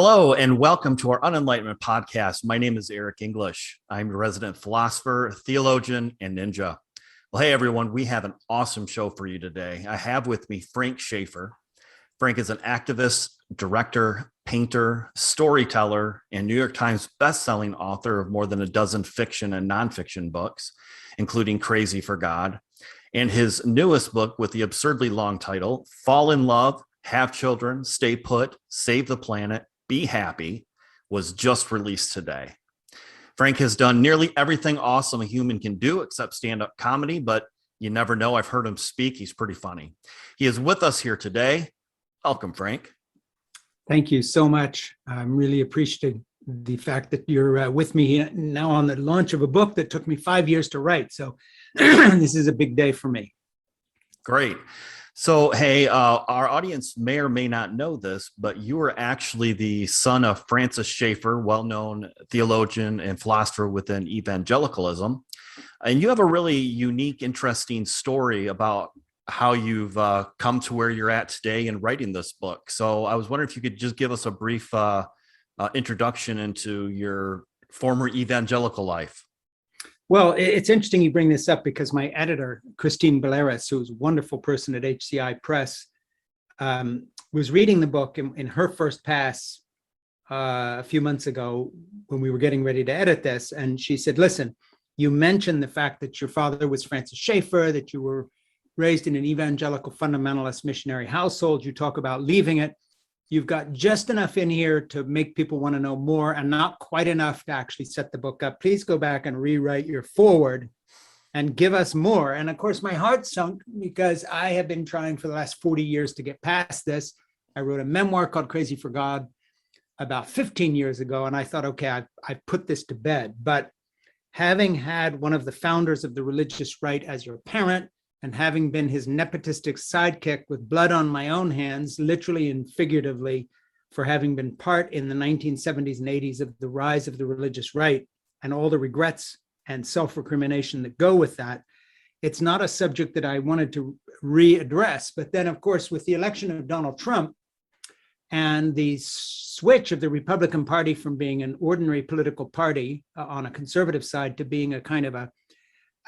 Hello and welcome to our Unenlightenment podcast. My name is Eric English. I'm a resident philosopher, theologian, and ninja. Well, hey everyone, we have an awesome show for you today. I have with me Frank Schaeffer. Frank is an activist, director, painter, storyteller, and New York Times bestselling author of more than a dozen fiction and nonfiction books, including Crazy for God. And his newest book with the absurdly long title, Fall in Love, Have Children, Stay Put, Save the Planet, Be Happy, was just released today. Frank has done nearly everything awesome a human can do except stand-up comedy, but you never know. I've heard him speak. He's pretty funny. He is with us here today. Welcome, Frank. Thank you so much. I'm really appreciating the fact that you're with me now on the launch of a book that took me 5 years to write. So this is a big day for me. Great. So, hey, our audience may or may not know this, but you are actually the son of Francis Schaeffer, well-known theologian and philosopher within evangelicalism. And you have a really unique, interesting story about how you've come to where you're at today in writing this book. So I was wondering if you could just give us a brief introduction into your former evangelical life. Well, it's interesting you bring this up because my editor, Christine Belleris, who's a wonderful person at HCI Press, was reading the book in her first pass a few months ago when we were getting ready to edit this. And she said, listen, you mentioned the fact that your father was Francis Schaeffer, that you were raised in an evangelical fundamentalist missionary household. You talk about leaving it. You've got just enough in here to make people want to know more and not quite enough to actually set the book up. Please go back and rewrite your foreword and give us more. And of course, my heart sunk because I have been trying for the last 40 years to get past this. I wrote a memoir called Crazy for God about 15 years ago. And I thought, okay, I put this to bed. But having had one of the founders of the religious right as your parent, and having been his nepotistic sidekick with blood on my own hands, literally and figuratively, for having been part in the 1970s and 80s of the rise of the religious right and all the regrets and self-recrimination that go with that, it's not a subject that I wanted to readdress. But then, of course, with the election of Donald Trump and the switch of the Republican Party from being an ordinary political party on a conservative side to being a kind of a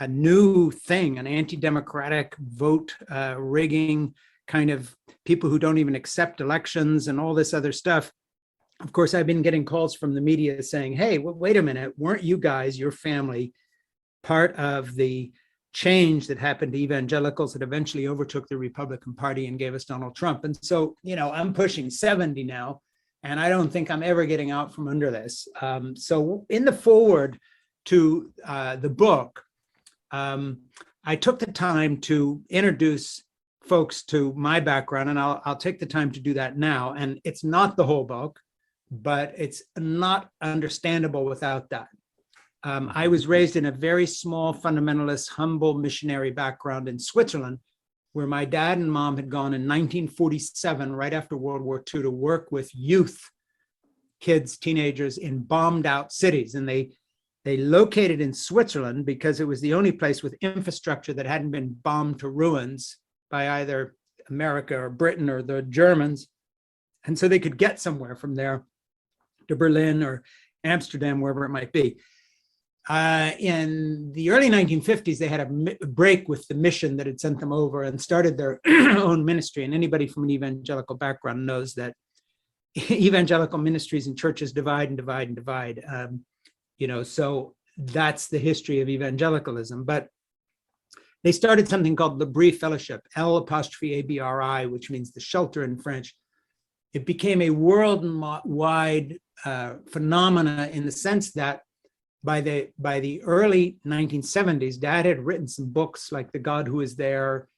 new thing, an anti-democratic vote rigging kind of people who don't even accept elections and all this other stuff. Of course, I've been getting calls from the media saying, hey, wait a minute, weren't you guys, your family, part of the change that happened to evangelicals that eventually overtook the Republican Party and gave us Donald Trump? And so, I'm pushing 70 now, and I don't think I'm ever getting out from under this. So in the foreword to the book, I took the time to introduce folks to my background, and I'll take the time to do that now. And it's not the whole book, but it's not understandable without that. I was raised in a very small, fundamentalist, humble missionary background in Switzerland, where my dad and mom had gone in 1947, right after World War II, to work with youth, kids, teenagers in bombed out cities. And they located in Switzerland because it was the only place with infrastructure that hadn't been bombed to ruins by either America or Britain or the Germans. And so they could get somewhere from there to Berlin or Amsterdam, wherever it might be. In the early 1950s, they had a break with the mission that had sent them over and started their own ministry. And anybody from an evangelical background knows that evangelical ministries and churches divide and divide and divide. So that's the history of evangelicalism. But they started something called L'Abri Fellowship, L'Abri, which means the shelter in French. It became a worldwide phenomena in the sense that by the early 1970s, Dad had written some books like The God Who Is There,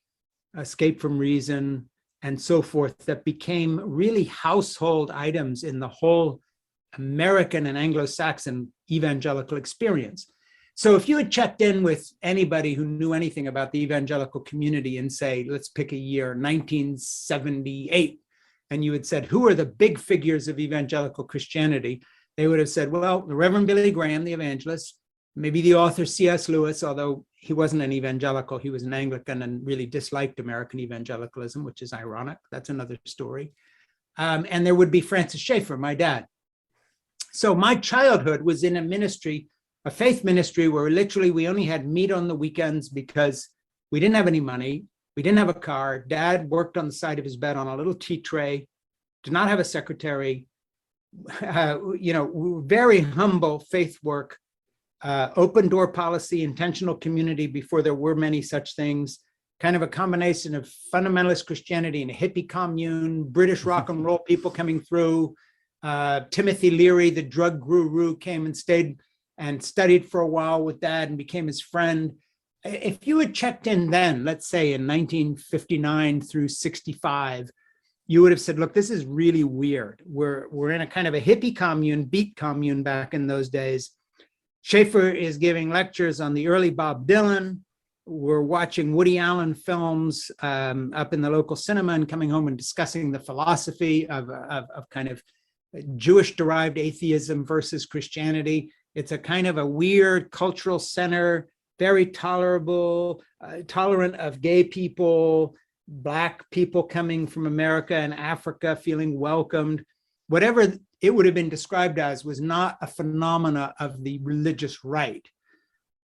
Escape from Reason, and so forth, that became really household items in the whole American and Anglo-Saxon evangelical experience. So if you had checked in with anybody who knew anything about the evangelical community and say, let's pick a year, 1978, and you had said, who are the big figures of evangelical Christianity? They would have said, well, the Reverend Billy Graham, the evangelist, maybe the author C.S. Lewis, although he wasn't an evangelical, he was an Anglican and really disliked American evangelicalism, which is ironic. That's another story. And there would be Francis Schaeffer, my dad. So my childhood was in a ministry, a faith ministry, where literally we only had meat on the weekends because we didn't have any money. We didn't have a car. Dad worked on the side of his bed on a little tea tray, did not have a secretary, very humble faith work, open door policy, intentional community before there were many such things, kind of a combination of fundamentalist Christianity and a hippie commune, British rock and roll people coming through. Timothy Leary, the drug guru, came and stayed and studied for a while with Dad and became his friend. If you had checked in then, let's say in 1959 through 65, you would have said, look, this is really weird. We're in a kind of a hippie commune, beat commune back in those days. Schaeffer is giving lectures on the early Bob Dylan. We're watching Woody Allen films up in the local cinema and coming home and discussing the philosophy of kind of Jewish-derived atheism versus Christianity. It's a kind of a weird cultural center, very tolerable, tolerant of gay people, Black people coming from America and Africa feeling welcomed. Whatever it would have been described as was not a phenomena of the religious right.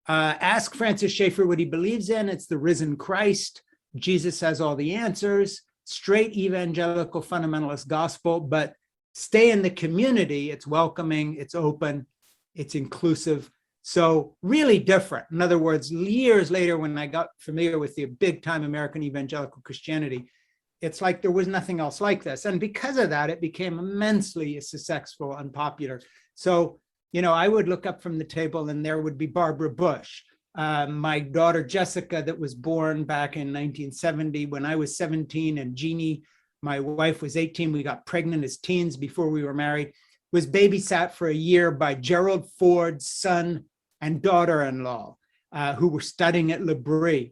Ask Francis Schaeffer what he believes in. It's the risen Christ. Jesus has all the answers. Straight evangelical fundamentalist gospel, but stay in the community. It's welcoming, it's open, it's inclusive. So really different. In other words, years later, when I got familiar with the big time American evangelical Christianity, it's like there was nothing else like this. And because of that, it became immensely successful and popular. So, I would look up from the table and there would be Barbara Bush, my daughter Jessica, that was born back in 1970 when I was 17, and Jeannie, my wife, was 18. We got pregnant as teens before we were married, was babysat for a year by Gerald Ford's son and daughter-in-law, who were studying at L'Abri.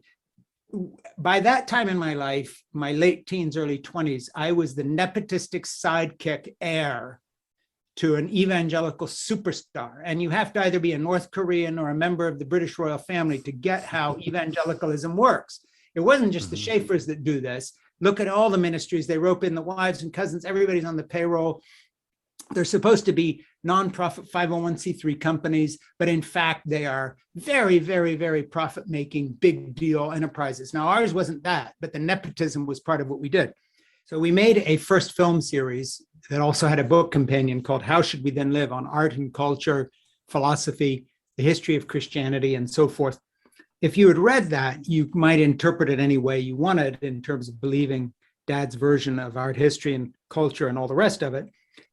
By that time in my life, my late teens, early 20s, I was the nepotistic sidekick heir to an evangelical superstar. And you have to either be a North Korean or a member of the British royal family to get how evangelicalism works. It wasn't just the Schaeffers that do this. Look at all the ministries. They rope in the wives and cousins. Everybody's on the payroll. They're supposed to be nonprofit 501c3 companies, but in fact, they are very, very, very profit-making, big deal enterprises. Now, ours wasn't that, but the nepotism was part of what we did. So we made a first film series that also had a book companion called How Should We Then Live, on art and culture, philosophy, the history of Christianity, and so forth. If you had read that, you might interpret it any way you wanted in terms of believing Dad's version of art history and culture and all the rest of it,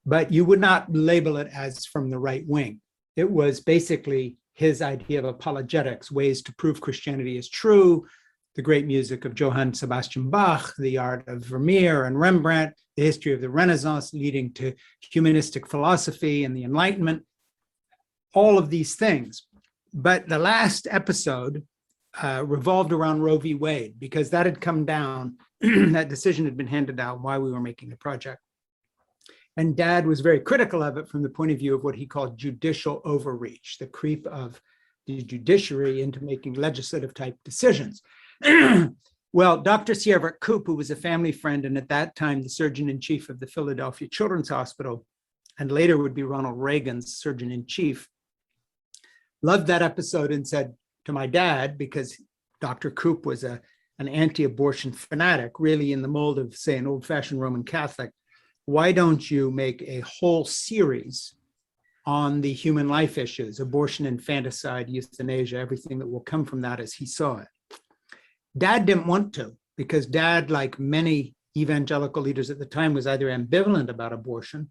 but you would not label it as from the right wing. It was basically his idea of apologetics, ways to prove Christianity is true, the great music of Johann Sebastian Bach, the art of Vermeer and Rembrandt, the history of the Renaissance leading to humanistic philosophy and the Enlightenment, all of these things. But the last episode revolved around Roe v. Wade, because that had come down, that decision had been handed down while we were making the project. And Dad was very critical of it from the point of view of what he called judicial overreach, the creep of the judiciary into making legislative type decisions. Well, Dr. Sierra Koop, who was a family friend and at that time the surgeon-in-chief of the Philadelphia Children's Hospital, and later would be Ronald Reagan's surgeon-in-chief, loved that episode and said to my dad, because Dr. Koop was an anti-abortion fanatic, really in the mold of, say, an old-fashioned Roman Catholic, why don't you make a whole series on the human life issues, abortion, infanticide, euthanasia, everything that will come from that as he saw it. Dad didn't want to, because Dad, like many evangelical leaders at the time, was either ambivalent about abortion,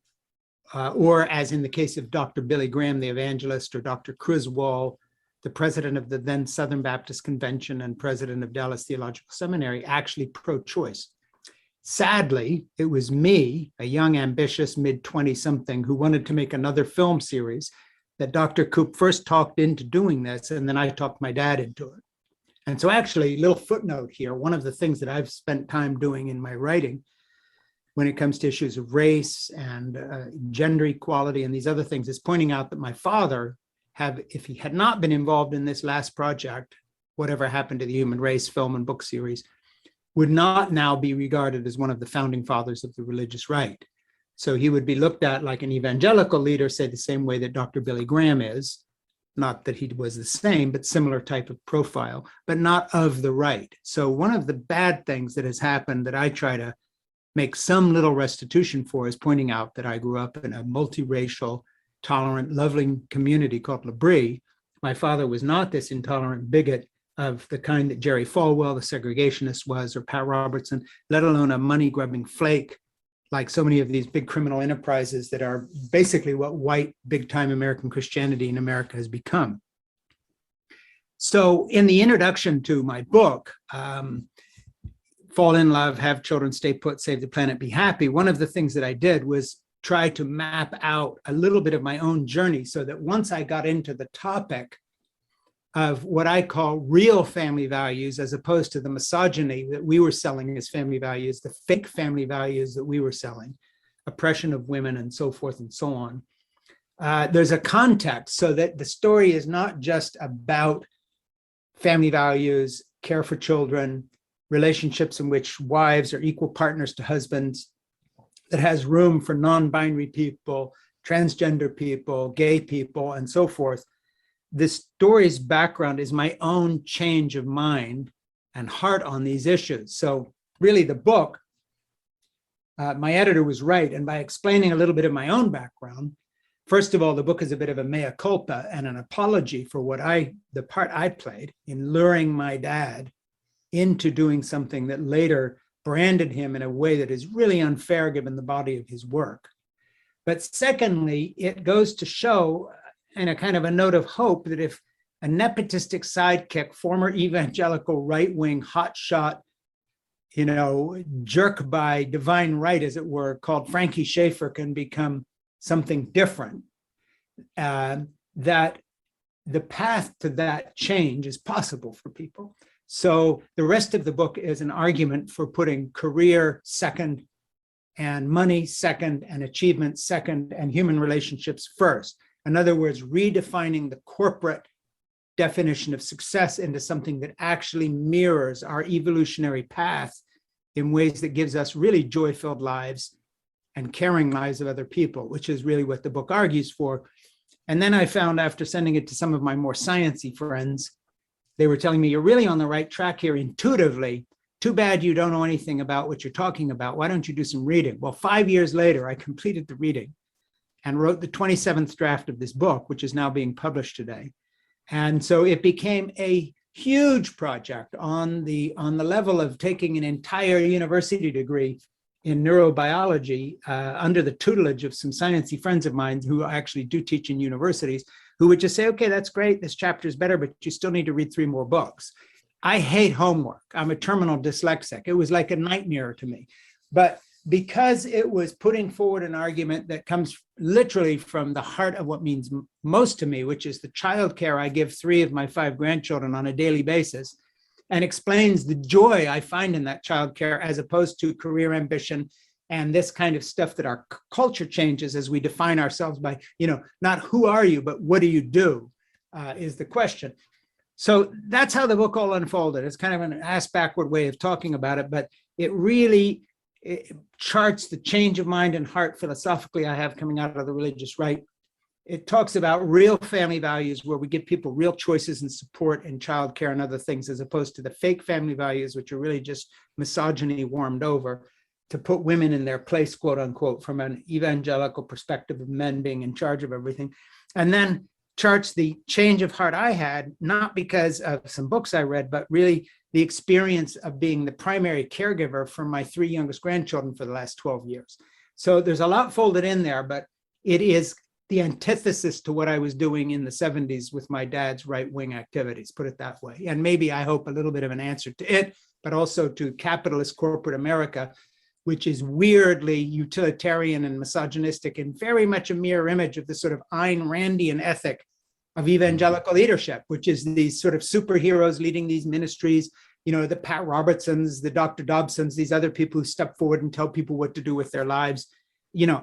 or as in the case of Dr. Billy Graham, the evangelist, or Dr. Criswell, the president of the then Southern Baptist Convention and president of Dallas Theological Seminary, actually pro-choice. Sadly, it was me, a young, ambitious, mid-20-something, who wanted to make another film series that Dr. Koop first talked into doing this, and then I talked my dad into it. And so actually, little footnote here, one of the things that I've spent time doing in my writing when it comes to issues of race and gender equality and these other things is pointing out that my father, if he had not been involved in this last project, whatever happened to the human race film and book series, would not now be regarded as one of the founding fathers of the religious right. So he would be looked at like an evangelical leader, say the same way that Dr. Billy Graham is. Not that he was the same, but similar type of profile, but not of the right. So one of the bad things that has happened that I try to make some little restitution for is pointing out that I grew up in a multiracial, tolerant, loving community called L'Abri. My father was not this intolerant bigot of the kind that Jerry Falwell, the segregationist, was, or Pat Robertson, let alone a money-grubbing flake like so many of these big criminal enterprises that are basically what white big-time American Christianity in America has become. So in the introduction to my book, Fall in Love, Have Children, Stay Put, Save the Planet, Be Happy, one of the things that I did was try to map out a little bit of my own journey so that once I got into the topic of what I call real family values, as opposed to the misogyny that we were selling as family values, the fake family values that we were selling, oppression of women and so forth and so on. There's a context so that the story is not just about family values, care for children, relationships in which wives are equal partners to husbands, that has room for non-binary people, transgender people, gay people, and so forth. This story's background is my own change of mind and heart on these issues. So really the book, my editor was right. And by explaining a little bit of my own background, first of all, the book is a bit of a mea culpa and an apology for the part I played in luring my dad into doing something that later branded him in a way that is really unfair given the body of his work. But secondly, it goes to show, and a kind of a note of hope, that if a nepotistic sidekick, former evangelical right-wing hotshot, jerk by divine right, as it were, called Frankie Schaeffer can become something different, that the path to that change is possible for people. So the rest of the book is an argument for putting career second, and money second, and achievement second, and human relationships first. In other words, redefining the corporate definition of success into something that actually mirrors our evolutionary path in ways that gives us really joy-filled lives and caring lives of other people, which is really what the book argues for. And then I found, after sending it to some of my more sciencey friends, they were telling me, you're really on the right track here intuitively. Too bad you don't know anything about what you're talking about. Why don't you do some reading? Well, 5 years later, I completed the reading and wrote the 27th draft of this book, which is now being published today. And so it became a huge project on the level of taking an entire university degree in neurobiology under the tutelage of some sciencey friends of mine who actually do teach in universities, who would just say, okay, that's great, this chapter is better, but you still need to read 3 more books. I hate homework. I'm a terminal dyslexic. It was like a nightmare to me. But because it was putting forward an argument that comes literally from the heart of what means most to me, which is the childcare I give 3 of my 5 grandchildren on a daily basis, and explains the joy I find in that childcare as opposed to career ambition and this kind of stuff that our culture changes as we define ourselves by, not who are you, but what do you do is the question. So that's how the book all unfolded. It's kind of an ass-backward way of talking about it, but it really charts the change of mind and heart philosophically I have coming out of the religious right. It talks about real family values where we give people real choices and support in childcare and other things, as opposed to the fake family values, which are really just misogyny warmed over to put women in their place, quote unquote, from an evangelical perspective of men being in charge of everything. And then charts the change of heart I had, not because of some books I read, but really the experience of being the primary caregiver for my 3 youngest grandchildren for the last 12 years. So there's a lot folded in there, but it is the antithesis to what I was doing in the 70s with my dad's right-wing activities, put it that way. And maybe, I hope, a little bit of an answer to it, but also to capitalist corporate America, which is weirdly utilitarian and misogynistic and very much a mirror image of the sort of Ayn Randian ethic of evangelical leadership, which is these sort of superheroes leading these ministries, the Pat Robertsons, the Dr. Dobsons, these other people who step forward and tell people what to do with their lives.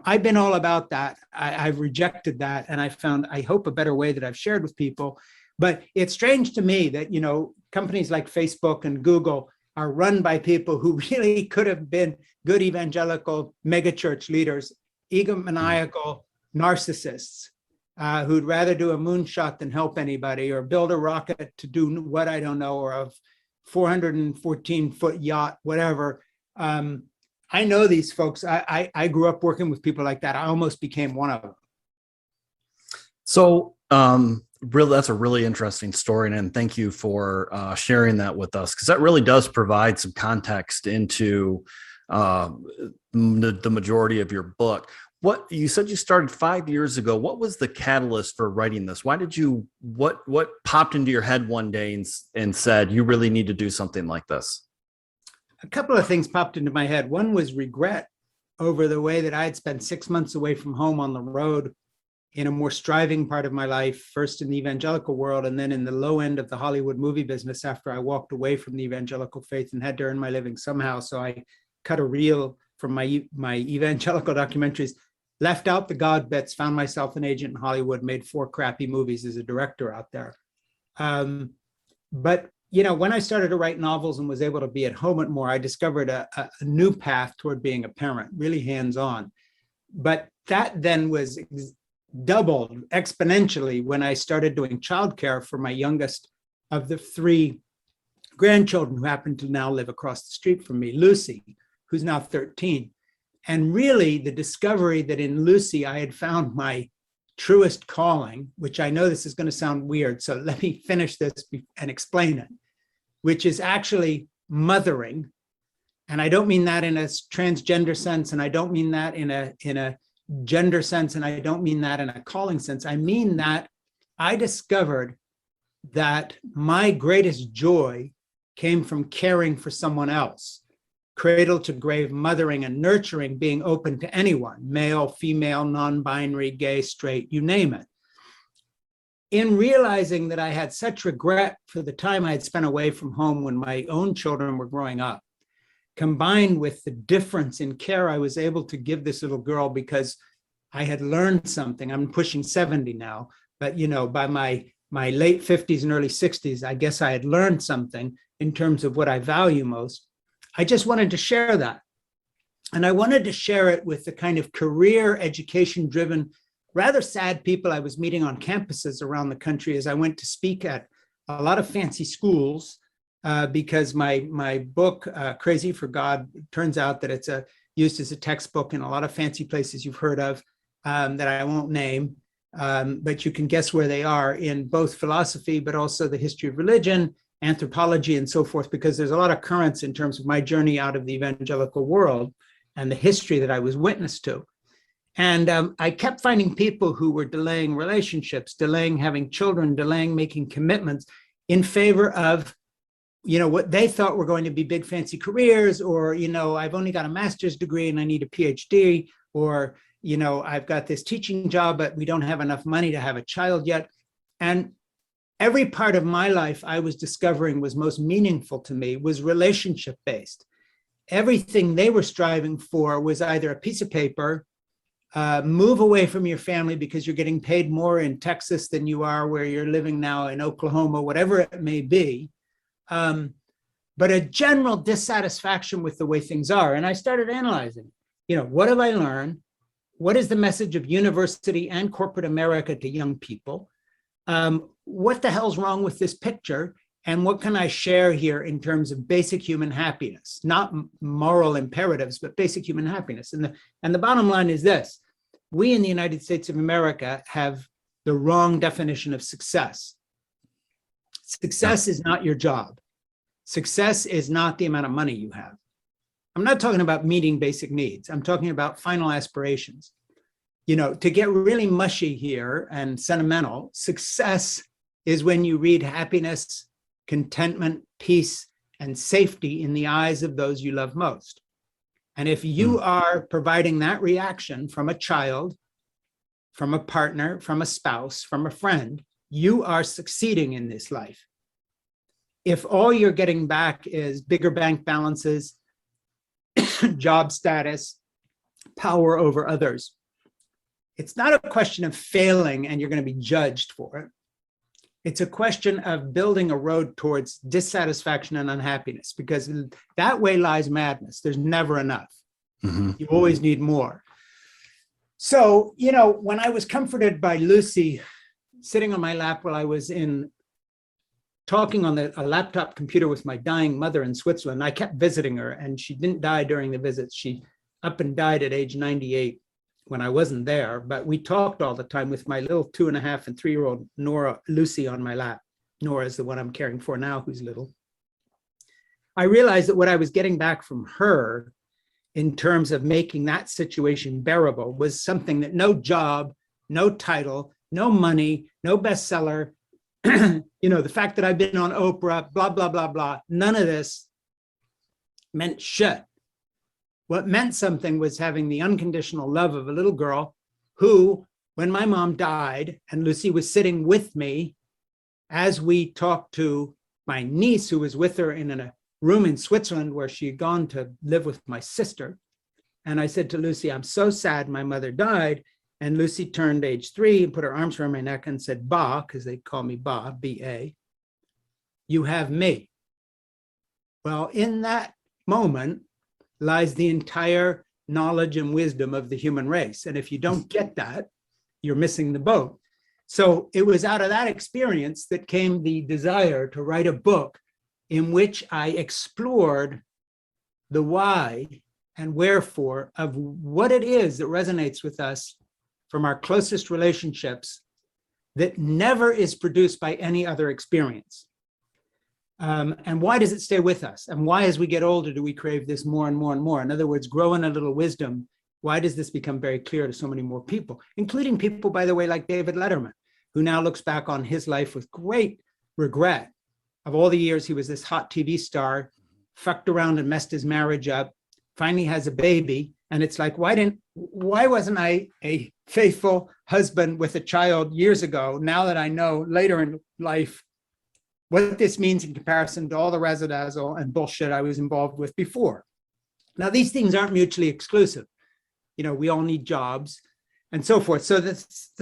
I've been all about that. I've rejected that. And I found, I hope, a better way that I've shared with people. But it's strange to me that, companies like Facebook and Google are run by people who really could have been good evangelical megachurch leaders egomaniacal narcissists who'd rather do a moonshot than help anybody, or build a rocket to do what I don't know, or a 414-foot yacht, whatever. I know these folks. I grew up working with people like that. I almost became one of them. So, really, that's a really interesting story, and thank you for sharing that with us, because that really does provide some context into the majority of your book. What you said you started 5 years ago. What was the catalyst for writing this? Why did you? What popped into your head one day and said you really need to do something like this? A couple of things popped into my head. One was regret over the way that I had spent 6 months away from home on the road in a more striving part of my life, first in the evangelical world and then in the low end of the Hollywood movie business after I walked away from the evangelical faith and had to earn my living somehow. So I cut a reel from my evangelical documentaries, left out the God bits, found myself an agent in Hollywood, made 4 crappy movies as a director out there. But when I started to write novels and was able to be at home more, I discovered a new path toward being a parent, really hands-on. But that then was doubled exponentially when I started doing childcare for my youngest of the 3 grandchildren, who happen to now live across the street from me, Lucy, who's now 13. And really the discovery that in Lucy, I had found my truest calling, which I know this is going to sound weird, so let me finish this and explain it, which is actually mothering. And I don't mean that in a transgender sense, and I don't mean that in a gender sense, and I don't mean that in a calling sense. I mean that I discovered that my greatest joy came from caring for someone else, cradle to grave mothering and nurturing, being open to anyone, male, female, non-binary, gay, straight, you name it. In realizing that I had such regret for the time I had spent away from home when my own children were growing up, combined with the difference in care I was able to give this little girl, because I had learned something. I'm pushing 70 now, but by my late 50s and early 60s, I guess I had learned something in terms of what I value most. I just wanted to share that. And I wanted to share it with the kind of career education-driven, rather sad people I was meeting on campuses around the country as I went to speak at a lot of fancy schools, because my book, Crazy for God, turns out that it's used as a textbook in a lot of fancy places you've heard of, that I won't name, but you can guess where they are in both philosophy, but also the history of religion, anthropology, and so forth, because there's a lot of currents in terms of my journey out of the evangelical world and the history that I was witness to. And I kept finding people who were delaying relationships, delaying having children, delaying making commitments in favor of, what they thought were going to be big fancy careers, or, I've only got a master's degree and I need a PhD, or, I've got this teaching job, but we don't have enough money to have a child yet. And every part of my life I was discovering was most meaningful to me was relationship-based. Everything they were striving for was either a piece of paper, move away from your family because you're getting paid more in Texas than you are where you're living now in Oklahoma, whatever it may be, but a general dissatisfaction with the way things are. And I started analyzing, what have I learned? What is the message of university and corporate America to young people? What the hell's wrong with this picture? And what can I share here in terms of basic human happiness, not moral imperatives, but basic human happiness? And the bottom line is this: we in the United States of America have the wrong definition of success. Success is not your job. Success is not the amount of money you have. I'm not talking about meeting basic needs. I'm talking about final aspirations. To get really mushy here and sentimental, success is when you read happiness, contentment, peace, and safety in the eyes of those you love most. And if you are providing that reaction from a child, from a partner, from a spouse, from a friend, you are succeeding in this life. If all you're getting back is bigger bank balances, job status, power over others, it's not a question of failing and you're going to be judged for it. It's a question of building a road towards dissatisfaction and unhappiness, because that way lies madness. There's never enough. You always need more. So, when I was comforted by Lucy sitting on my lap while I was talking on a laptop computer with my dying mother in Switzerland, I kept visiting her, and she didn't die during the visits. She up and died at age 98 when I wasn't there, but we talked all the time with my little 2.5 and 3-year-old Lucy on my lap. Nora is the one I'm caring for now, who's little. I realized that what I was getting back from her in terms of making that situation bearable was something that no job, no title, no money, no bestseller, the fact that I've been on Oprah, blah, blah, blah, blah, none of this meant shit. What meant something was having the unconditional love of a little girl who, when my mom died and Lucy was sitting with me as we talked to my niece who was with her in a room in Switzerland where she had gone to live with my sister. And I said to Lucy, I'm so sad my mother died. And Lucy turned age 3 and put her arms around my neck and said, Ba, because they call me Ba, B-A, you have me. Well, in that moment lies the entire knowledge and wisdom of the human race. And if you don't get that, you're missing the boat. So it was out of that experience that came the desire to write a book in which I explored the why and wherefore of what it is that resonates with us from our closest relationships that never is produced by any other experience. And why does it stay with us? And why, as we get older, do we crave this more and more and more? In other words, growing a little wisdom. Why does this become very clear to so many more people, including people, by the way, like David Letterman, who now looks back on his life with great regret of all the years he was this hot TV star, fucked around and messed his marriage up, finally has a baby. And it's like, why wasn't I a faithful husband with a child years ago, now that I know later in life what this means in comparison to all the razzle-dazzle and bullshit I was involved with before. Now, these things aren't mutually exclusive. We all need jobs and so forth. So the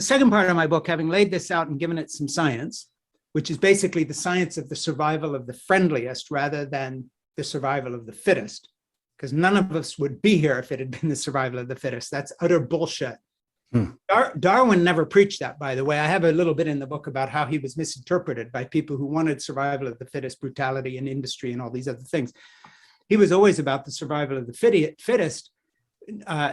second part of my book, having laid this out and given it some science, which is basically the science of the survival of the friendliest rather than the survival of the fittest, because none of us would be here if it had been the survival of the fittest. That's utter bullshit. Darwin never preached that, by the way. I have a little bit in the book about how he was misinterpreted by people who wanted survival of the fittest, brutality in industry and all these other things. He was always about the survival of the fittest,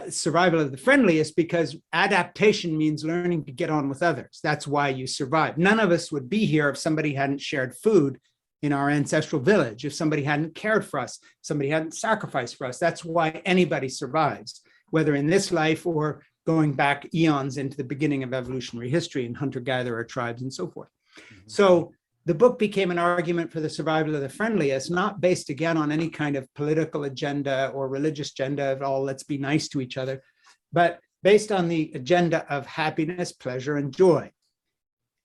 survival of the friendliest, because adaptation means learning to get on with others. That's why you survive. None of us would be here if somebody hadn't shared food in our ancestral village, if somebody hadn't cared for us, somebody hadn't sacrificed for us. That's why anybody survives, whether in this life or going back eons into the beginning of evolutionary history and hunter-gatherer tribes and so forth. So the book became an argument for the survival of the friendliest, not based again on any kind of political agenda or religious agenda of, oh, let's be nice to each other, but based on the agenda of happiness, pleasure, and joy.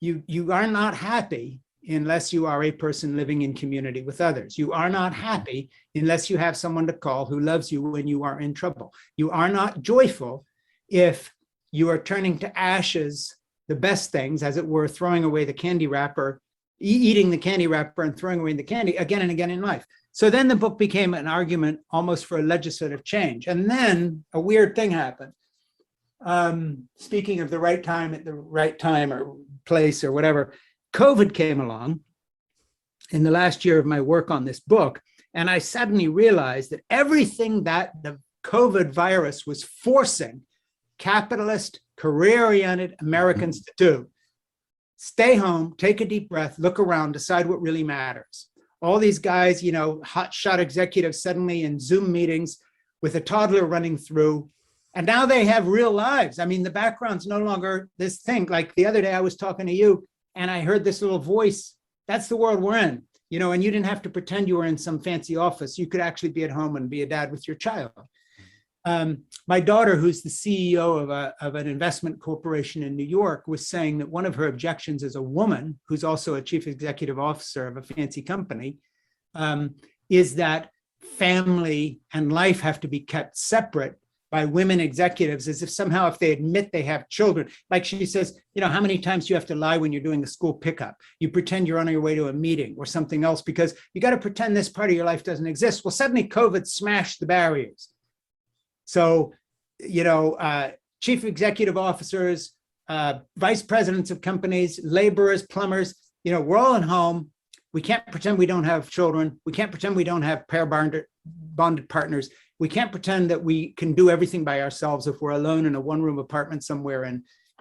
You are not happy unless you are a person living in community with others. You are not happy unless you have someone to call who loves you when you are in trouble. You are not joyful if you are turning to ashes the best things, as it were, throwing away the candy wrapper, eating the candy wrapper and throwing away the candy again and again in life. So then the book became an argument almost for a legislative change. And then a weird thing happened. Speaking of the right time at the right time or place or whatever, COVID came along in the last year of my work on this book. And I suddenly realized that everything that the COVID virus was forcing capitalist, career-oriented Americans to do, stay home, take a deep breath, look around, decide what really matters. All these guys, hotshot executives suddenly in Zoom meetings with a toddler running through, and now they have real lives. I mean, the background's no longer this thing. Like the other day I was talking to you and I heard this little voice. That's the world we're in, and you didn't have to pretend you were in some fancy office. You could actually be at home and be a dad with your child. My daughter, who's the CEO of an investment corporation in New York, was saying that one of her objections as a woman, who's also a chief executive officer of a fancy company, is that family and life have to be kept separate by women executives, as if somehow if they admit they have children, like she says, how many times do you have to lie when you're doing a school pickup? You pretend you're on your way to a meeting or something else because you got to pretend this part of your life doesn't exist. Well, suddenly COVID smashed the barriers. So, chief executive officers, vice presidents of companies, laborers, plumbers, we're all at home. We can't pretend we don't have children. We can't pretend we don't have pair-bonded partners. We can't pretend that we can do everything by ourselves if we're alone in a one-room apartment somewhere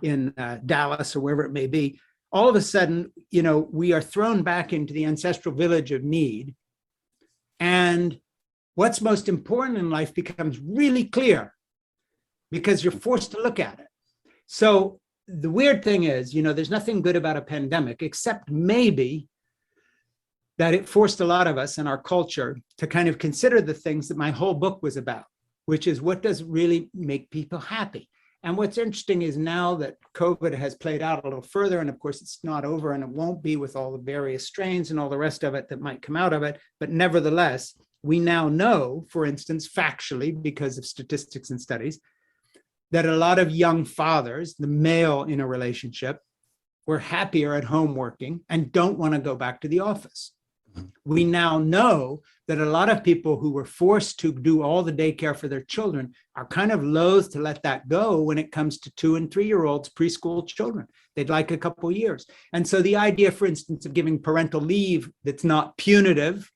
in Dallas or wherever it may be. All of a sudden, we are thrown back into the ancestral village of need. And what's most important in life becomes really clear because you're forced to look at it. So the weird thing is, there's nothing good about a pandemic, except maybe that it forced a lot of us in our culture to kind of consider the things that my whole book was about, which is what does really make people happy. And what's interesting is now that COVID has played out a little further, and of course it's not over and it won't be with all the various strains and all the rest of it that might come out of it. But nevertheless, we now know, for instance, factually, because of statistics and studies, that a lot of young fathers, the male in a relationship, were happier at home working and don't want to go back to the office. We now know that a lot of people who were forced to do all the daycare for their children are kind of loath to let that go when it comes to 2- and 3-year-olds, preschool children. They'd like a couple of years. And so the idea, for instance, of giving parental leave that's not punitive,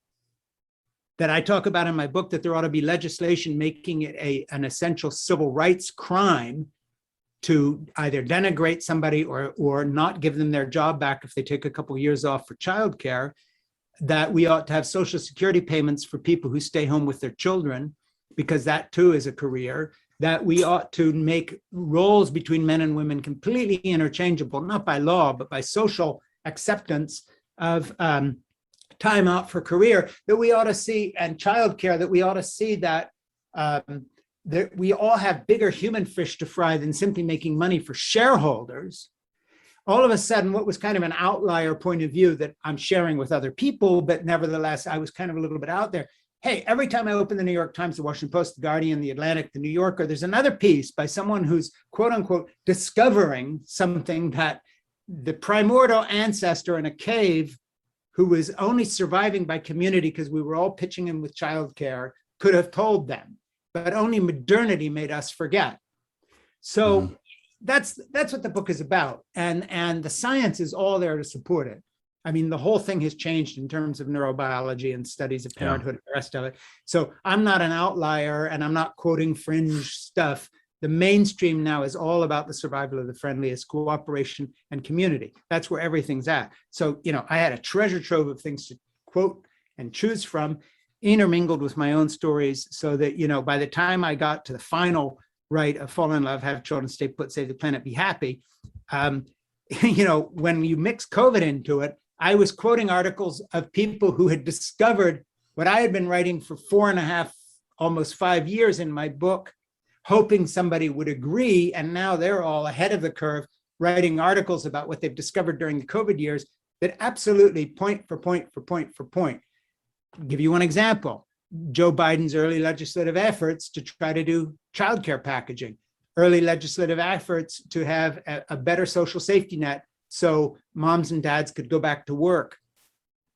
that I talk about in my book, that there ought to be legislation making it an essential civil rights crime to either denigrate somebody or not give them their job back if they take a couple of years off for childcare, that we ought to have Social Security payments for people who stay home with their children, because that too is a career, that we ought to make roles between men and women completely interchangeable, not by law, but by social acceptance of time out for career, that we ought to see, and childcare, that we ought to see that we all have bigger human fish to fry than simply making money for shareholders. All of a sudden, what was kind of an outlier point of view that I'm sharing with other people, but nevertheless, I was kind of a little bit out there. Hey, every time I open the New York Times, the Washington Post, the Guardian, the Atlantic, the New Yorker, there's another piece by someone who's quote unquote discovering something that the primordial ancestor in a cave who was only surviving by community because we were all pitching in with childcare could have told them, but only modernity made us forget. So that's what the book is about. And the science is all there to support it. I mean, the whole thing has changed in terms of neurobiology and studies of parenthood and the rest of it. So I'm not an outlier and I'm not quoting fringe stuff. The mainstream now is all about the survival of the friendliest, cooperation and community. That's where everything's at. So, I had a treasure trove of things to quote and choose from, intermingled with my own stories, so that, by the time I got to the final right of fall in love, have children, stay put, save the planet, be happy, when you mix COVID into it, I was quoting articles of people who had discovered what I had been writing for 4.5, almost 5 years in my book, hoping somebody would agree. And now they're all ahead of the curve, writing articles about what they've discovered during the COVID years that absolutely point for point for point for point. I'll give you one example. Joe Biden's early legislative efforts to try to do childcare packaging, early legislative efforts to have a better social safety net so moms and dads could go back to work.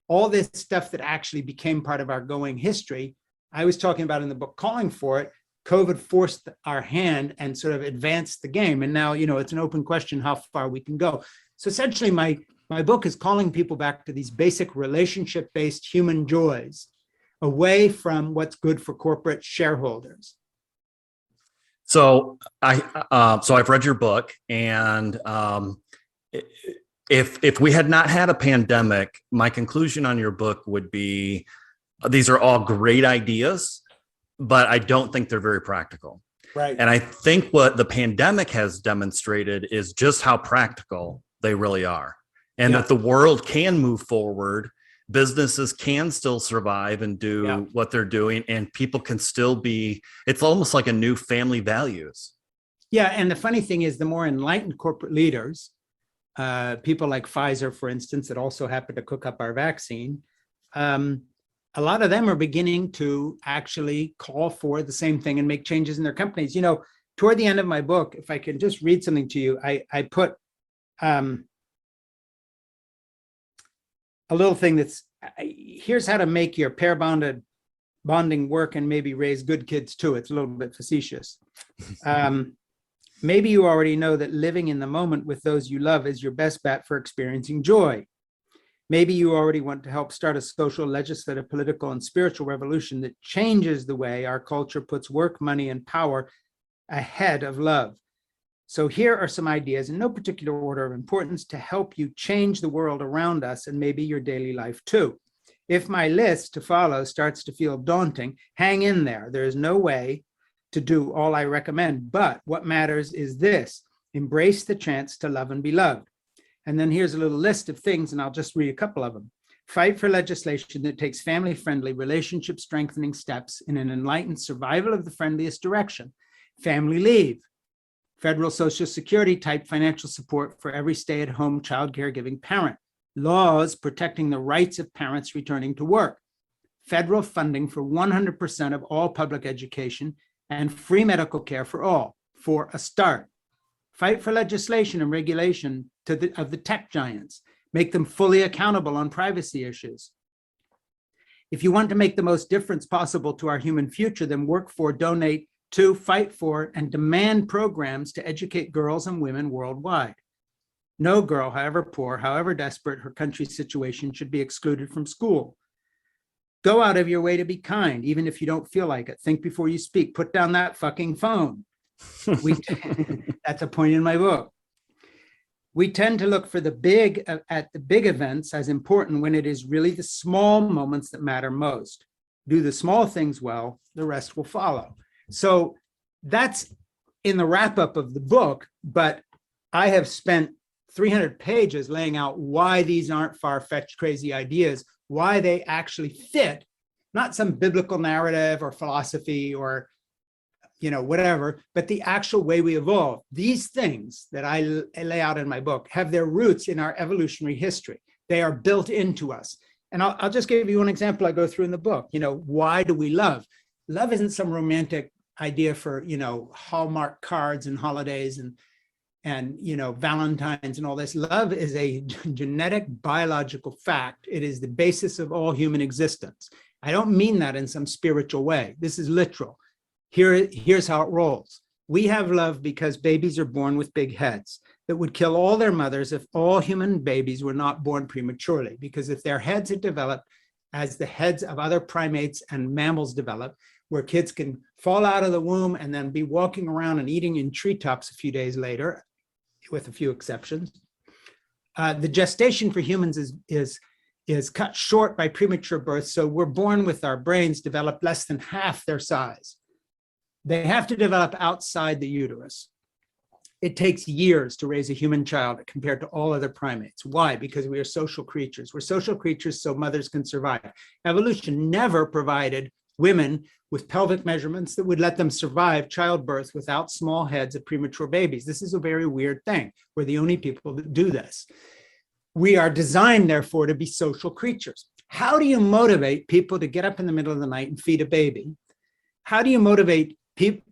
All this stuff that actually became part of our going history, I was talking about in the book, calling for it. COVID forced our hand and sort of advanced the game. And now, it's an open question how far we can go. So essentially, my book is calling people back to these basic relationship-based human joys, away from what's good for corporate shareholders. So I've read your book, and if we had not had a pandemic, my conclusion on your book would be these are all great ideas, but I don't think they're very practical. Right. And I think what the pandemic has demonstrated is just how practical they really are, and that the world can move forward. Businesses can still survive and do what they're doing, and people can still it's almost like a new family values. Yeah. And the funny thing is, the more enlightened corporate leaders, people like Pfizer, for instance, that also happen to cook up our vaccine, a lot of them are beginning to actually call for the same thing and make changes in their companies. Toward the end of my book, if I can just read something to you, I put a little thing that's, here's how to make your bonding work and maybe raise good kids too. It's a little bit facetious. Maybe you already know that living in the moment with those you love is your best bet for experiencing joy. Maybe you already want to help start a social, legislative, political, and spiritual revolution that changes the way our culture puts work, money, and power ahead of love. So here are some ideas in no particular order of importance to help you change the world around us and maybe your daily life too. If my list to follow starts to feel daunting, hang in there. There is no way to do all I recommend, but what matters is this: embrace the chance to love and be loved. And then here's a little list of things, and I'll just read a couple of them. Fight for legislation that takes family-friendly, relationship-strengthening steps in an enlightened survival of the friendliest direction. Family leave, federal Social Security type financial support for every stay-at-home child caregiving parent, laws protecting the rights of parents returning to work, federal funding for 100% of all public education, and free medical care for all, for a start. Fight for legislation and regulation of the tech giants. Make them fully accountable on privacy issues. If you want to make the most difference possible to our human future, then work for, donate to, fight for, and demand programs to educate girls and women worldwide. No girl, however poor, however desperate her country's situation, should be excluded from school. Go out of your way to be kind, even if you don't feel like it. Think before you speak. Put down that fucking phone. That's a point in my book. We tend to look for the big events as important when it is really the small moments that matter most. Do the small things well, the rest will follow. So that's in the wrap up of the book, but I have spent 300 pages laying out why these aren't far-fetched, crazy ideas, why they actually fit, not some biblical narrative or philosophy or whatever, but the actual way we evolve. These things that I lay out in my book have their roots in our evolutionary history. They are built into us. And I'll just give you one example I go through in the book. Why do we love? Love isn't some romantic idea for, Hallmark cards and holidays and Valentine's and all this. Love is a genetic biological fact. It is the basis of all human existence. I don't mean that in some spiritual way. This is literal. Here's how it rolls. We have love because babies are born with big heads that would kill all their mothers if all human babies were not born prematurely. Because if their heads had developed as the heads of other primates and mammals develop, where kids can fall out of the womb and then be walking around and eating in treetops a few days later, with a few exceptions, the gestation for humans is cut short by premature birth. So we're born with our brains developed less than half their size. They have to develop outside the uterus. It takes years to raise a human child compared to all other primates. Why? Because we are social creatures. We're social creatures so mothers can survive. Evolution never provided women with pelvic measurements that would let them survive childbirth without small heads of premature babies. This is a very weird thing. We're the only people that do this. We are designed, therefore, to be social creatures. How do you motivate people to get up in the middle of the night and feed a baby? How do you motivate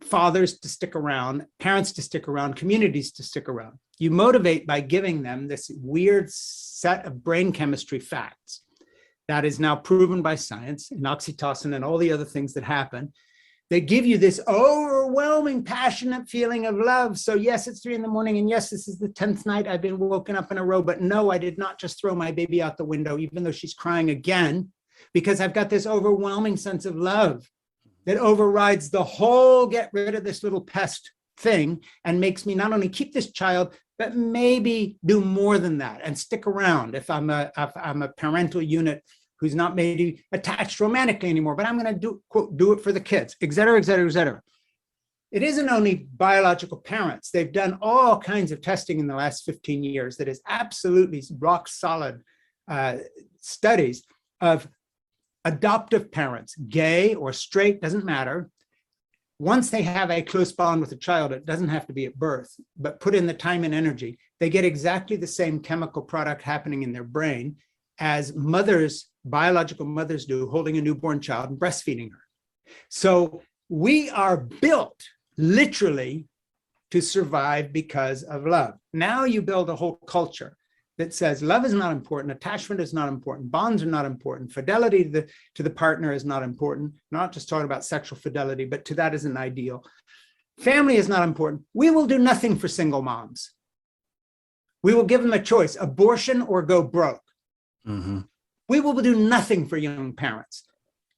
fathers to stick around, parents to stick around, communities to stick around? You motivate by giving them this weird set of brain chemistry facts that is now proven by science, and oxytocin and all the other things that happen. They give you this overwhelming, passionate feeling of love. So yes, it's 3 a.m, and yes, this is the 10th night I've been woken up in a row, but no, I did not just throw my baby out the window, even though she's crying again, because I've got this overwhelming sense of love that overrides the whole get rid of this little pest thing and makes me not only keep this child, but maybe do more than that and stick around if I'm a parental unit who's not maybe attached romantically anymore, but I'm going to do it for the kids, et cetera, et cetera, et cetera. It isn't only biological parents. They've done all kinds of testing in the last 15 years that is absolutely rock solid studies of adoptive parents, gay or straight, doesn't matter. Once they have a close bond with a child, it doesn't have to be at birth, but put in the time and energy, they get exactly the same chemical product happening in their brain as mothers, biological mothers do, holding a newborn child and breastfeeding her. So we are built literally to survive because of love. Now you build a whole culture that says love is not important, attachment is not important, bonds are not important, fidelity to the partner is not important, not just talking about sexual fidelity, but to that is an ideal. Family is not important. We will do nothing for single moms. We will give them a choice, abortion or go broke. Mm-hmm. We will do nothing for young parents.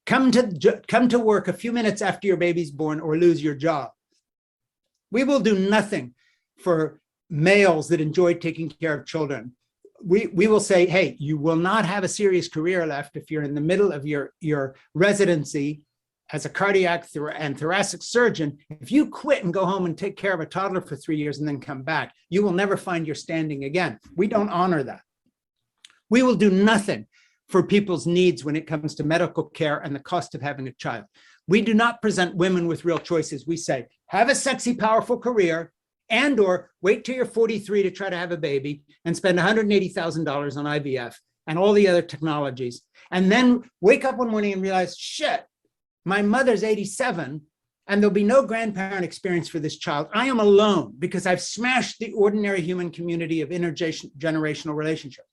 Come to work a few minutes after your baby's born or lose your job. We will do nothing for males that enjoy taking care of children. We will say, hey, you will not have a serious career left if you're in the middle of your residency as a cardiac and thoracic surgeon. If you quit and go home and take care of a toddler for 3 years and then come back, you will never find your standing again. We don't honor that. We will do nothing for people's needs when it comes to medical care and the cost of having a child. We do not present women with real choices. We say, have a sexy, powerful career, and or wait till you're 43 to try to have a baby and spend $180,000 on IVF and all the other technologies. And then wake up one morning and realize, shit, my mother's 87 and there'll be no grandparent experience for this child. I am alone because I've smashed the ordinary human community of intergenerational relationships.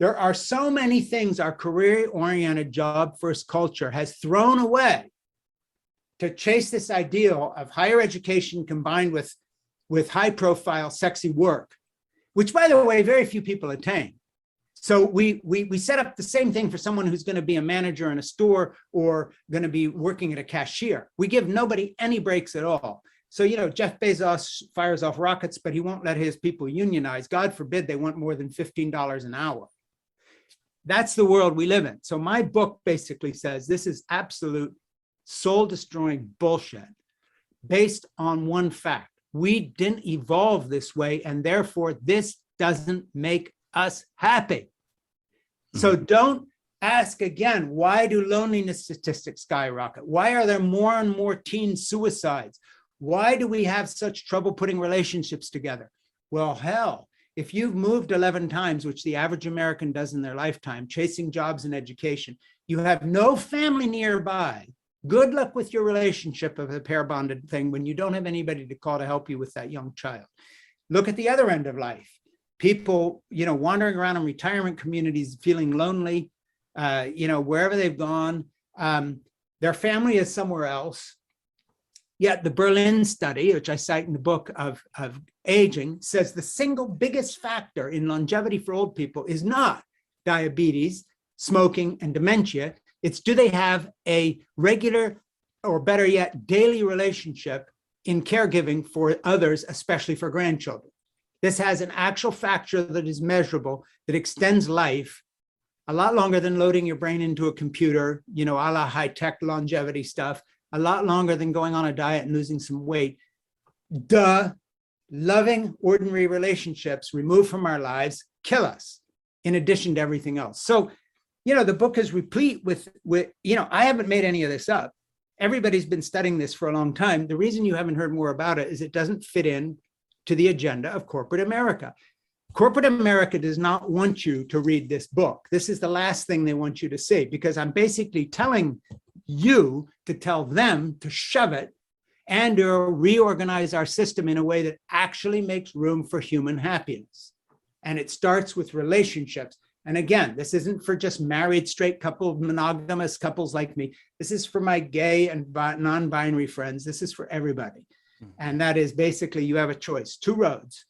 There are so many things our career-oriented job-first culture has thrown away to chase this ideal of higher education combined with high-profile, sexy work, which, by the way, very few people attain. So we set up the same thing for someone who's going to be a manager in a store or going to be working at a cashier. We give nobody any breaks at all. So, Jeff Bezos fires off rockets, but he won't let his people unionize. God forbid they want more than $15 an hour. That's the world we live in. So my book basically says this is absolute soul-destroying bullshit based on one fact. We didn't evolve this way, and therefore this doesn't make us happy. So don't ask again, why do loneliness statistics skyrocket? Why are there more and more teen suicides? Why do we have such trouble putting relationships together? Well, hell, if you've moved 11 times, which the average American does in their lifetime, chasing jobs and education, you have no family nearby. Good luck with your relationship of the pair-bonded thing when you don't have anybody to call to help you with that young child. Look at the other end of life. People, wandering around in retirement communities, feeling lonely, wherever they've gone, their family is somewhere else. Yet the Berlin study, which I cite in the book of aging, says the single biggest factor in longevity for old people is not diabetes, smoking, and dementia. It's, do they have a regular, or better yet, daily relationship in caregiving for others, especially for grandchildren? This has an actual factor that is measurable, that extends life a lot longer than loading your brain into a computer, a la high-tech longevity stuff, a lot longer than going on a diet and losing some weight. Loving, ordinary relationships removed from our lives kill us, in addition to everything else. So, the book is replete with I haven't made any of this up. Everybody's been studying this for a long time. The reason you haven't heard more about it is it doesn't fit in to the agenda of corporate America. Corporate America does not want you to read this book. This is the last thing they want you to see, because I'm basically telling you to tell them to shove it and or reorganize our system in a way that actually makes room for human happiness. And it starts with relationships. And again, this isn't for just married, straight couple, monogamous couples like me. This is for my gay and non-binary friends. This is for everybody. And that is basically, you have a choice, two roads: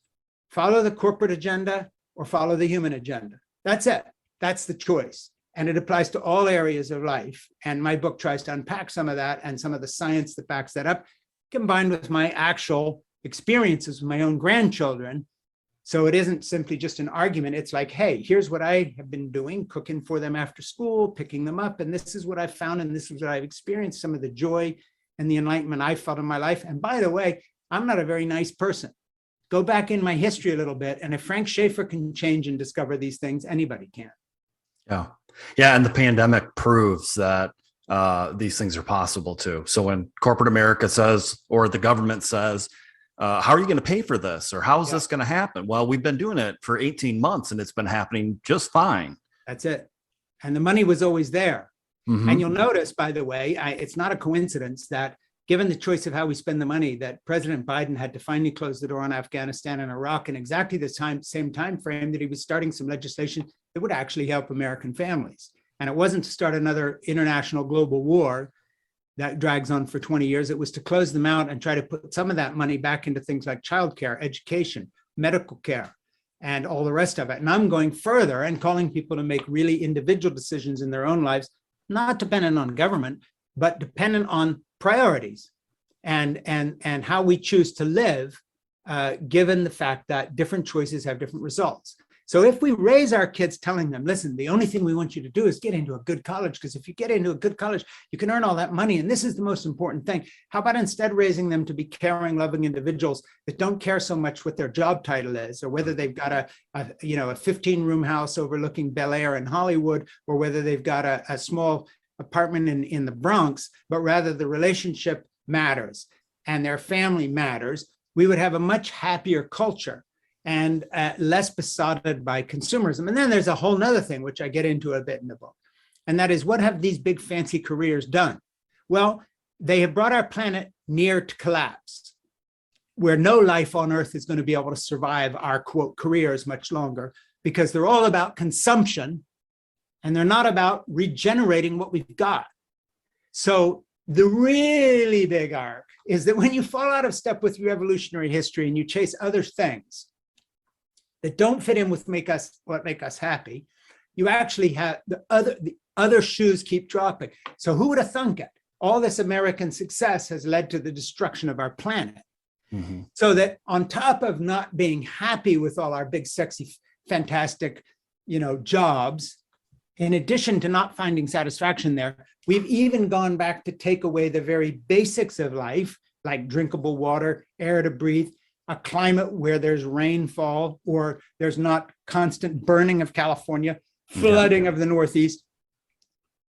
follow the corporate agenda or follow the human agenda. That's it. That's the choice. And it applies to all areas of life. And my book tries to unpack some of that and some of the science that backs that up, combined with my actual experiences with my own grandchildren. So it isn't simply just an argument. It's like, hey, here's what I have been doing, cooking for them after school, picking them up. And this is what I've found. And this is what I've experienced, some of the joy and the enlightenment I felt in my life. And by the way, I'm not a very nice person. Go back in my history a little bit. And if Frank Schaeffer can change and discover these things, anybody can. Yeah. Yeah. And the pandemic proves that these things are possible too. So when corporate America says, or the government says, how are you going to pay for this? Or how is this going to happen? Well, we've been doing it for 18 months and it's been happening just fine. That's it. And the money was always there. And you'll notice, by the way, it's not a coincidence that given the choice of how we spend the money, that President Biden had to finally close the door on Afghanistan and Iraq in exactly the same time frame that he was starting some legislation that would actually help American families. And it wasn't to start another international global war. that drags on for 20 years. It was to close them out and try to put some of that money back into things like childcare, education, medical care, and all the rest of it. And I'm going further and calling people to make really individual decisions in their own lives, not dependent on government, but dependent on priorities and how we choose to live, given the fact that different choices have different results. So if we raise our kids telling them, listen, the only thing we want you to do is get into a good college, because if you get into a good college, you can earn all that money, and this is the most important thing. How about instead raising them to be caring, loving individuals that don't care so much what their job title is, or whether they've got a 15-room house overlooking Bel Air in Hollywood, or whether they've got a small apartment in the Bronx, but rather the relationship matters and their family matters. We would have a much happier culture and less besotted by consumerism. And then there's a whole nother thing, which I get into a bit in the book. And that is, what have these big fancy careers done? Well, they have brought our planet near to collapse, where no life on Earth is going to be able to survive our, quote, careers much longer, because they're all about consumption and they're not about regenerating what we've got. So the really big arc is that when you fall out of step with your evolutionary history and you chase other things that don't fit in with what make us happy, you actually have the other shoes keep dropping. So who would have thunk it? All this American success has led to the destruction of our planet. Mm-hmm. So that on top of not being happy with all our big, sexy, fantastic, jobs, in addition to not finding satisfaction there, we've even gone back to take away the very basics of life, like drinkable water, air to breathe, a climate where there's rainfall or there's not constant burning of California, flooding of the Northeast.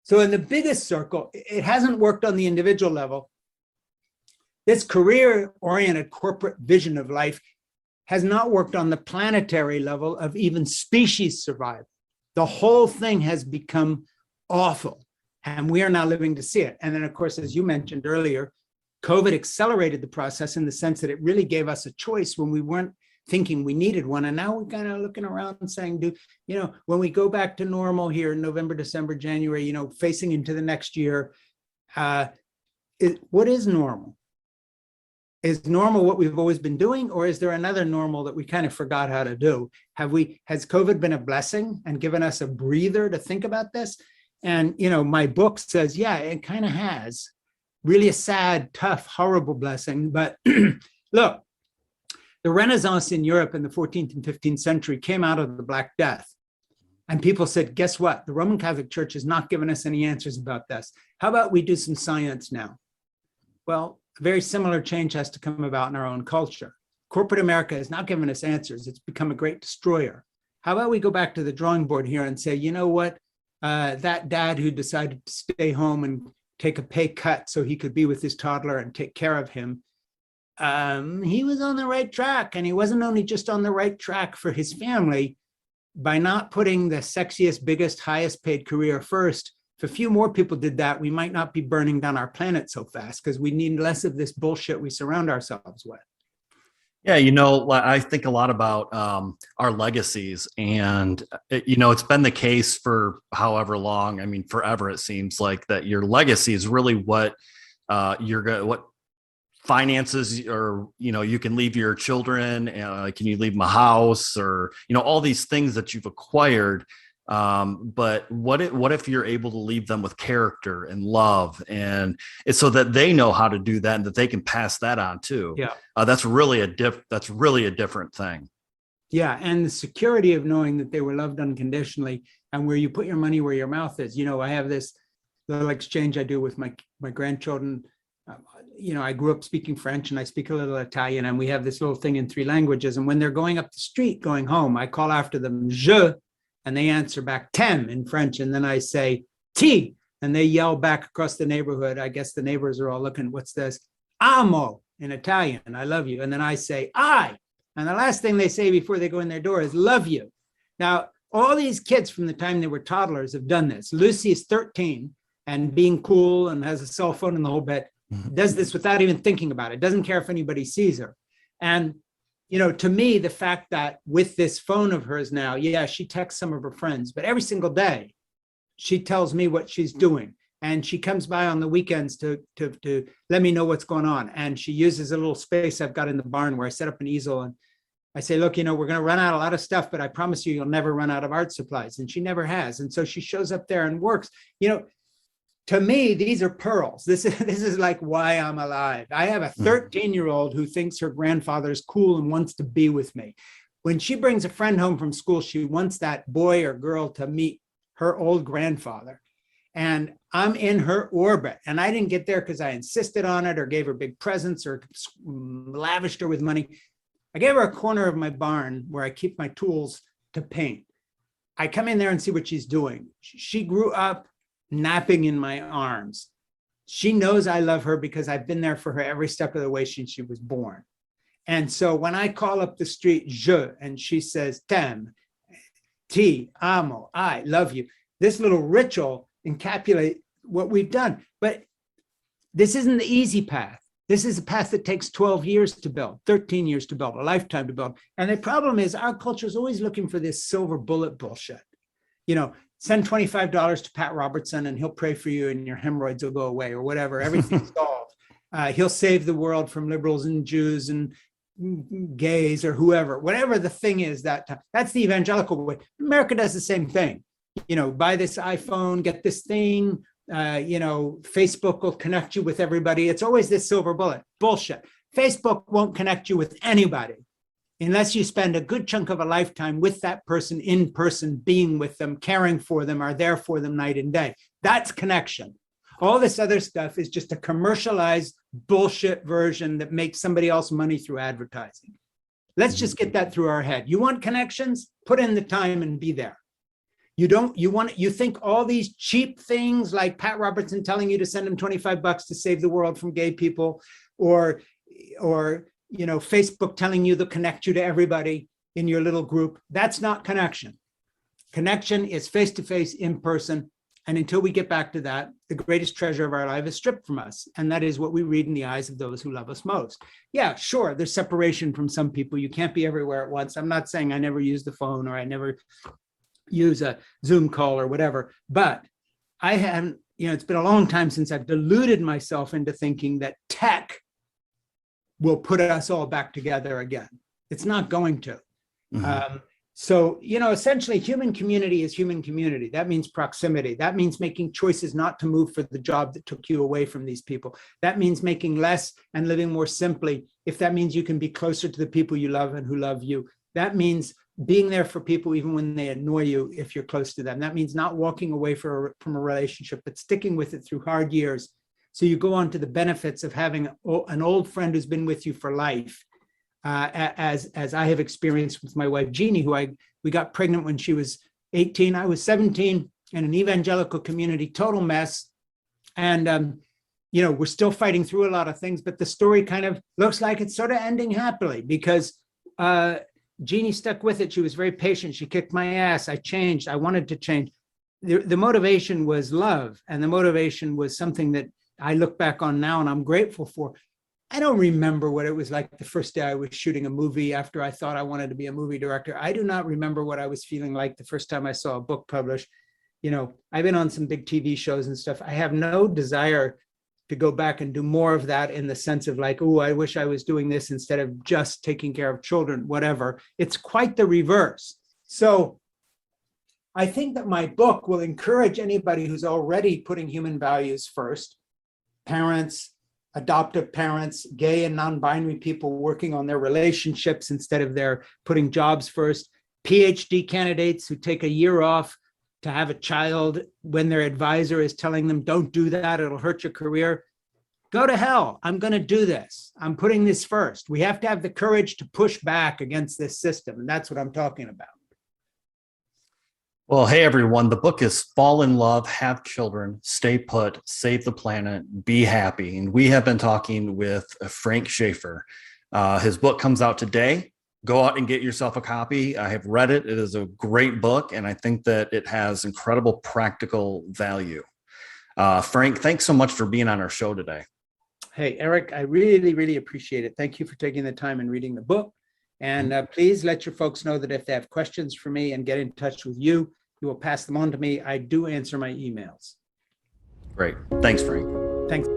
So in the biggest circle, it hasn't worked on the individual level. This career-oriented corporate vision of life has not worked on the planetary level of even species survival. The whole thing has become awful, and we are now living to see it. And then, of course, as you mentioned earlier, COVID accelerated the process in the sense that it really gave us a choice when we weren't thinking we needed one. And now we're kind of looking around and saying, when we go back to normal here in November, December, January, facing into the next year, what is normal? Is normal what we've always been doing, or is there another normal that we kind of forgot how to do? Has COVID been a blessing and given us a breather to think about this? And, my book says, yeah, it kind of has. Really a sad, tough, horrible blessing. But look, the Renaissance in Europe in the 14th and 15th century came out of the Black Death. And people said, guess what? The Roman Catholic Church has not given us any answers about this. How about we do some science now? Well, a very similar change has to come about in our own culture. Corporate America has not given us answers. It's become a great destroyer. How about we go back to the drawing board here and say, you know what? That dad who decided to stay home and take a pay cut so he could be with his toddler and take care of him, he was on the right track. And he wasn't only just on the right track for his family by not putting the sexiest, biggest, highest paid career first. If a few more people did that, we might not be burning down our planet so fast, because we need less of this bullshit we surround ourselves with. Yeah, I think a lot about our legacies, and it's been the case for however long. I mean, forever. It seems like that your legacy is really what what finances, or you can leave your children. Can you leave them a house, or all these things that you've acquired. But what if you're able to leave them with character and love, and it's so that they know how to do that and that they can pass that on too. Yeah. That's really a different thing. Yeah. And the security of knowing that they were loved unconditionally, and where you put your money where your mouth is. I have this little exchange I do with my grandchildren. I grew up speaking French and I speak a little Italian, and we have this little thing in 3 languages. And when they're going up the street, going home, I call after them, je, and they answer back "t'aime" in French. And then I say "ti," and they yell back across the neighborhood. I guess the neighbors are all looking, what's this? "Amo" in Italian, I love you. And then I say "I." And the last thing they say before they go in their door is "love you." Now, all these kids from the time they were toddlers have done this. Lucy is 13 and being cool and has a cell phone and the whole bit, does this without even thinking about it. Doesn't care if anybody sees her. And to me, the fact that with this phone of hers now, yeah, she texts some of her friends, but every single day she tells me what she's doing. And she comes by on the weekends to let me know what's going on. And she uses a little space I've got in the barn where I set up an easel, and I say, look, we're going to run out a lot of stuff, but I promise you'll never run out of art supplies. And she never has. And so she shows up there and works. To me, these are pearls. This is like why I'm alive. I have a 13-year-old who thinks her grandfather is cool and wants to be with me. When she brings a friend home from school, she wants that boy or girl to meet her old grandfather. And I'm in her orbit. And I didn't get there because I insisted on it or gave her big presents or lavished her with money. I gave her a corner of my barn where I keep my tools to paint. I come in there and see what she's doing. She grew up napping in my arms. She knows I love her because I've been there for her every step of the way since she was born. And so when I call up the street, je, and she says, t'aime, ti, amo, I love you. This little ritual encapsulates what we've done. But this isn't the easy path. This is a path that takes 12 years to build, 13 years to build, a lifetime to build. And the problem is our culture is always looking for this silver bullet bullshit. Send $25 to Pat Robertson and he'll pray for you and your hemorrhoids will go away or whatever. Everything's solved. He'll save the world from liberals and Jews and gays or whoever, whatever the thing is. That's the evangelical way. America does the same thing. Buy this iPhone, get this thing. Facebook will connect you with everybody. It's always this silver bullet bullshit. Facebook won't connect you with anybody unless you spend a good chunk of a lifetime with that person in person, being with them, caring for them, are there for them night and day. That's connection. All this other stuff is just a commercialized bullshit version that makes somebody else money through advertising. Let's just get that through our head. You want connections? Put in the time and be there. You think all these cheap things like Pat Robertson telling you to send him $25 to save the world from gay people, or Facebook telling you to connect you to everybody in your little group. That's not connection. Connection is face-to-face, in person. And until we get back to that, the greatest treasure of our life is stripped from us. And that is what we read in the eyes of those who love us most. Yeah, sure, there's separation from some people. You can't be everywhere at once. I'm not saying I never use the phone or I never use a Zoom call or whatever, but I haven't, it's been a long time since I've deluded myself into thinking that tech will put us all back together again. It's not going to. So, essentially human community is human community. That means proximity. That means making choices not to move for the job that took you away from these people. That means making less and living more simply. If that means you can be closer to the people you love and who love you, that means being there for people even when they annoy you if you're close to them. That means not walking away from a relationship, but sticking with it through hard years. So you go on to the benefits of having an old friend who's been with you for life, as I have experienced with my wife, Jeannie, we got pregnant when she was 18. I was 17 in an evangelical community, total mess. And, we're still fighting through a lot of things, but the story kind of looks like it's sort of ending happily because Jeannie stuck with it. She was very patient. She kicked my ass. I changed. I wanted to change. The motivation was love. And the motivation was something that I look back on now and I'm grateful for. I don't remember what it was like the first day I was shooting a movie after I thought I wanted to be a movie director. I do not remember what I was feeling like the first time I saw a book published. I've been on some big TV shows and stuff. I have no desire to go back and do more of that in the sense of like, oh, I wish I was doing this instead of just taking care of children, whatever. It's quite the reverse. So I think that my book will encourage anybody who's already putting human values first, parents, adoptive parents, gay and non-binary people working on their relationships instead of their putting jobs first, PhD candidates who take a year off to have a child when their advisor is telling them, don't do that, it'll hurt your career. Go to hell, I'm gonna do this. I'm putting this first. We have to have the courage to push back against this system, and that's what I'm talking about. Well, hey, everyone. The book is Fall in Love, Have Children, Stay Put, Save the Planet, Be Happy. And we have been talking with Frank Schaeffer. His book comes out today. Go out and get yourself a copy. I have read it. It is a great book, and I think that it has incredible practical value. Frank, thanks so much for being on our show today. Hey, Eric, I really, really appreciate it. Thank you for taking the time and reading the book. And please let your folks know that if they have questions for me and get in touch with you, you will pass them on to me. I do answer my emails. Great. Thanks, Frank. Thanks.